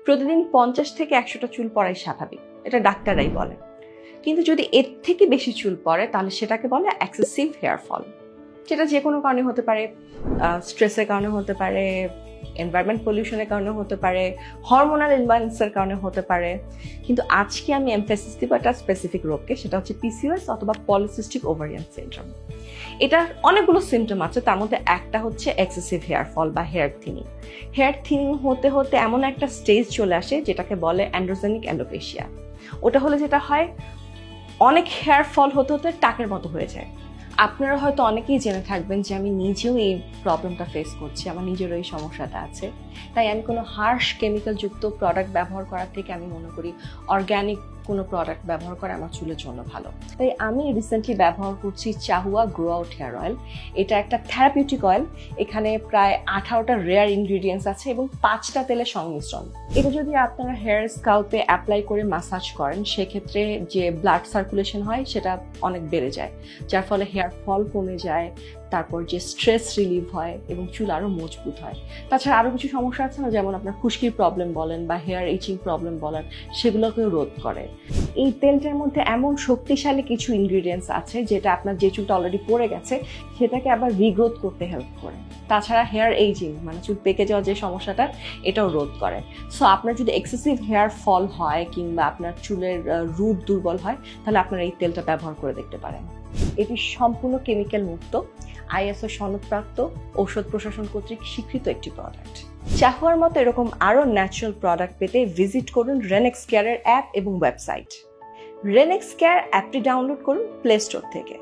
প্রতিদিন 50 থেকে 100টা চুল পড়াই স্বাভাবিক, এটা ডাক্তাররাই বলে। কিন্তু যদি এর থেকে বেশি চুল পড়ে তাহলে সেটাকে বলে এক্সেসিভ হেয়ার ফল, যেটা যে কোনো কারণে হতে পারে, স্ট্রেসের কারণে হতে পারে, এনভায়রনমেন্ট পলিউশনের কারণে হতে পারে, হরমোনাল ইমব্যালেন্সের কারণে হতে পারে। কিন্তু আজকে আমি এমফেসিস দিব একটা স্পেসিফিক রোগকে, সেটা হচ্ছে পিসিওএস অথবা পলিসিস্টিক ওভারিয়ান সিনড্রোম। এটার অনেকগুলো সিমটম আছে, তার মধ্যে একটা হচ্ছে এক্সেসিভ হেয়ার ফল বা হেয়ার থিনিং। হেয়ার থিনিং হতে হতে এমন একটা স্টেজ চলে আসে যেটাকে বলে অ্যান্ড্রোজেনিক অ্যালোপেশিয়া। ওটা হলে যেটা হয়, অনেক হেয়ার ফল হতে হতে টাকের মতো হয়ে যায়। আপনারা হয়তো অনেকেই জেনে থাকবেন যে আমি নিজেও এই প্রবলেমটা ফেস করছি, আমার নিজেরও এই সমস্যাটা আছে। তাই আমি কোনো হার্শ কেমিক্যালযুক্ত প্রোডাক্ট ব্যবহার করার থেকে আমি মনে করি অর্গ্যানিক কোনো প্রোডাক্ট ব্যবহার করা আমার চুলের জন্য ভালো। তাই আমি রিসেন্টলি ব্যবহার করছি চাহুয়া গ্রো আউট হেয়ার অয়েল। এটা একটা থেরাপিউটিক অয়েল, এখানে প্রায় 18টা রেয়ার ইনগ্রিডিয়েন্টস আছে এবং 5টা তেলের সংমিশ্রণ। এটা যদি আপনারা হেয়ার স্কাল্পে অ্যাপ্লাই করে ম্যাসাজ করেন, সেক্ষেত্রে যে ব্লাড সার্কুলেশন হয় সেটা অনেক বেড়ে যায়, যার ফলে হেয়ার ফল কমে যায়, তারপর যে স্ট্রেস রিলিভ হয় এবং চুল আরও মজবুত হয়। তাছাড়া আরও কিছু সমস্যা আছে না, যেমন আপনার খুশকির প্রবলেম বলেন বা হেয়ার ইচিং প্রবলেম বলেন, সেগুলোকেও রোধ করে। এই তেলটার মধ্যে এমন শক্তিশালী কিছু ইনগ্রিডিয়েন্টস আছে যেটা আপনার যে চুলটা অলরেডি পড়ে গেছে সেটাকে আবার রিগ্রোথ করতে হেল্প করে। তাছাড়া হেয়ার এইজিং মানে চুল পেকে যাওয়ার যে সমস্যাটা, এটাও রোধ করে। সো আপনার যদি এক্সেসিভ হেয়ার ফল হয় কিংবা আপনার চুলের রুট দুর্বল হয়, তাহলে আপনারা এই তেলটা ব্যবহার করে দেখতে পারেন। এটি সম্পূর্ণ কেমিক্যাল মুক্ত, আইএসও সনদপ্রাপ্ত, ঔষধ প্রশাসন কর্তৃক স্বীকৃত একটি প্রোডাক্ট। চাহুয়ার মতো এরকম আরও ন্যাচারাল প্রোডাক্ট পেতে ভিজিট করুন রেনেক্স কেয়ারের অ্যাপ এবং ওয়েবসাইট। রেনেক্স কেয়ার অ্যাপটি ডাউনলোড করুন প্লে স্টোর থেকে।